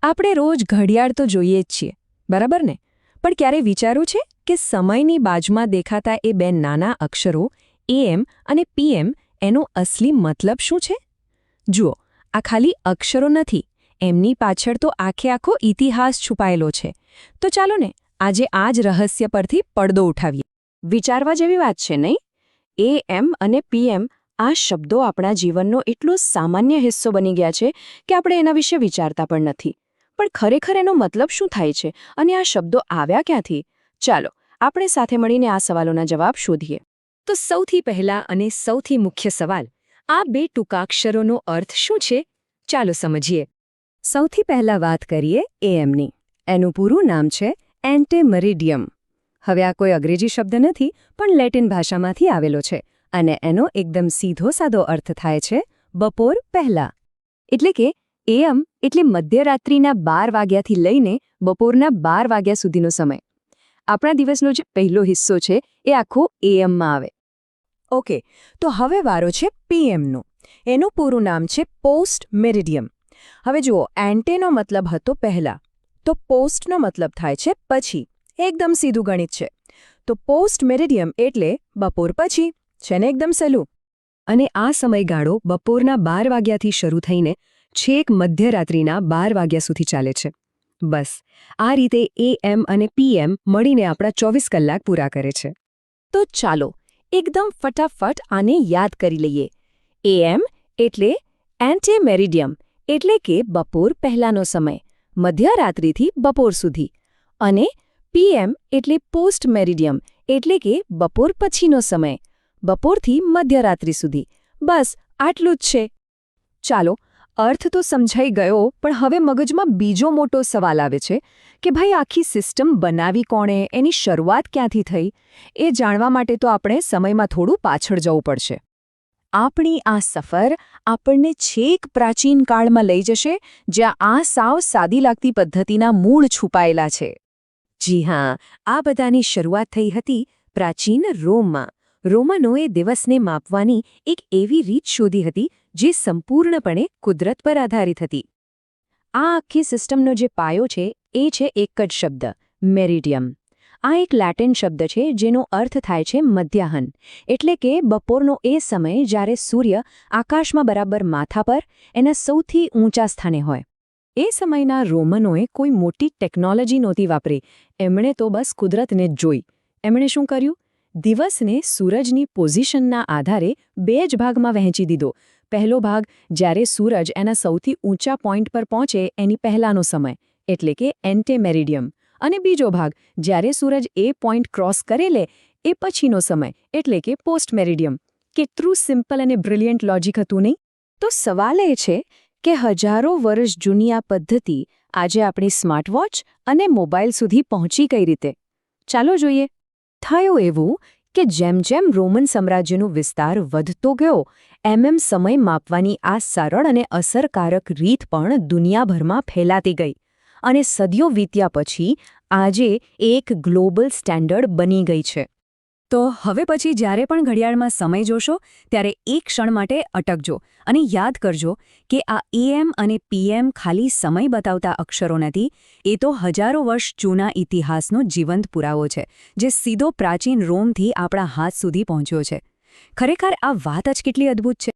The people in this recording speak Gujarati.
આપણે રોજ ઘડિયાળ તો જોઈએ જ છીએ, બરાબર ને? પણ ક્યારે વિચાર્યું છે કે સમયની બાજુમાં દેખાતા એ બે નાના અક્ષરો AM અને PM એનો અસલી મતલબ શું છે? જુઓ, આ ખાલી અક્ષરો નથી, એમની પાછળ તો આખો ઇતિહાસ છુપાયેલો છે. તો ચાલો ને આજે આ જ રહસ્ય પરથી પડદો ઉઠાવીએ. વિચારવા જેવી વાત છે, નહીં? AM અને PM આ શબ્દો આપણા જીવનનો એટલો સામાન્ય હિસ્સો બની ગયા છે કે આપણે એના વિશે વિચારતા પણ નથી. પણ ખરેખર એનો મતલબ શું થાય છે અને આ શબ્દો આવ્યા ક્યાંથી? ચાલો આપણે સાથે મળીને આ સવાલોના જવાબ શોધીએ. તો સૌથી પહેલા અને સૌથી મુખ્ય સવાલ, આ બે ટૂંકાક્ષરોનો અર્થ શું છે? ચાલો સમજીએ. સૌથી પહેલા વાત કરીએ AMની. એનું પૂરું નામ છે એન્ટેમેરિડિયમ. હવે આ કોઈ અંગ્રેજી શબ્દ નથી, પણ લેટિન ભાષામાંથી આવેલો છે અને એનો એકદમ સીધો સાદો અર્થ થાય છે બપોર પહેલા. એટલે કે AM એટલે મધ્યરાત્રિના 12 વાગ્યાથી લઈને બપોરના 12 વાગ્યા સુધીનો સમય. આપણા દિવસનો જે પહેલો હિસ્સો છે એ આખો AMમાં આવે. ઓકે, તો હવે વારો છે PMનો. એનું પૂરું નામ છે પોસ્ટ મેરિડિયમ. હવે જુઓ, એન્ટેનો મતલબ હતો પહેલા, તો પોસ્ટનો મતલબ થાય છે પછી. એકદમ સીધું ગણિત છે. તો પોસ્ટ મેરિડિયમ એટલે બપોર પછી. છે ને એકદમ સહેલું? અને આ સમયગાળો બપોરના 12 વાગ્યાથી શરૂ થઈને છેક મધ્યરાત્રિના 12 વાગ્યા સુધી ચાલે છે. બસ આ રીતે AM અને PM મળીને આપણા 24 કલાક પૂરા કરે છે. તો ચાલો એકદમ ફટાફટ આને યાદ કરી લઈએ. AM એટલે એન્ટેમેરિડિયમ એટલે કે બપોર પહેલાનો સમય, મધ્યરાત્રિથી બપોર સુધી. અને PM એટલે પોસ્ટ મેરિડિયમ એટલે કે બપોર પછીનો સમય, બપોરથી મધ્યરાત્રિ સુધી. બસ આટલું જ છે. ચાલો, અર્થ તો સમજાઈ ગયો, પણ હવે મગજમાં બીજો મોટો સવાલ આવે છે કે ભાઈ આખી સિસ્ટમ બનાવી કોણે, એની શરૂઆત ક્યાંથી થઈ? એ જાણવા માટે તો આપણે સમયમાં થોડું પાછળ જવું પડશે. આપણી આ સફર આપણને છેક પ્રાચીન કાળમાં લઈ જશે, જ્યાં આ સાવ સાદી લાગતી પદ્ધતિના મૂળ છુપાયેલા છે. જી હા, આ બધાની શરૂઆત થઈ હતી પ્રાચીન રોમમાં. રોમનોએ દિવસને માપવાની એક એવી રીત શોધી હતી જે સંપૂર્ણપણે કુદરત પર આધારિત હતી. આ આખી સિસ્ટમનો જે પાયો છે એ છે એક જ શબ્દ, મેરિડિયમ. આ એક લેટિન શબ્દ છે જેનો અર્થ થાય છે મધ્યાહન, એટલે કે બપોરનો એ સમય જ્યારે સૂર્ય આકાશમાં બરાબર માથા પર એના સૌથી ઊંચા સ્થાને હોય. એ સમયના રોમનોએ કોઈ મોટી ટેકનોલોજી નહોતી વાપરી. એમણે તો બસ કુદરતને જ જોઈ. એમણે શું કર્યું? દિવસને સૂરજની પોઝિશનના આધારે 2 જ ભાગમાં વહેંચી દીધો. પહેલો ભાગ જ્યારે સૂરજ એના સૌથી ઊંચા પોઈન્ટ પર પહોંચે એની પહેલાનો સમય, એટલે કે એન્ટેમેરિડિયમ. અને બીજો ભાગ જ્યારે સૂરજ એ પોઈન્ટ ક્રોસ કરે લે એ પછીનો સમય, એટલે કે પોસ્ટ મેરિડિયમ. કેટલું સિમ્પલ અને બ્રિલિયન્ટ લોજિક હતું, નહીં? તો સવાલ એ છે કે હજારો વર્ષ જૂની આ પદ્ધતિ આજે આપણી સ્માર્ટવોચ અને મોબાઈલ સુધી પહોંચી કઈ રીતે? ચાલો જોઈએ. થયું એવું કે જેમ જેમ રોમન સામ્રાજ્યનો વિસ્તાર વધતો ગયો, એમ સમય માપવાની આ સરળ અને અસરકારક રીત પણ દુનિયાભરમાં ફેલાતી ગઈ. અને સદીઓ વીત્યા પછી આજે એક ગ્લોબલ સ્ટેન્ડર્ડ બની ગઈ છે. તો હવે પછી જ્યારે પણ ઘડિયાળમાં સમય જોશો ત્યારે એક ક્ષણ માટે અટકજો અને યાદ કરજો કે આ AM અને PM ખાલી સમય બતાવતા અક્ષરો નથી, એ તો હજારો વર્ષ જૂના ઇતિહાસનો જીવંત પુરાવો છે, જે સીધો પ્રાચીન રોમથી આપણા હાથ સુધી પહોંચ્યો છે. ખરેખર આ વાત જ કેટલી અદ્ભુત છે.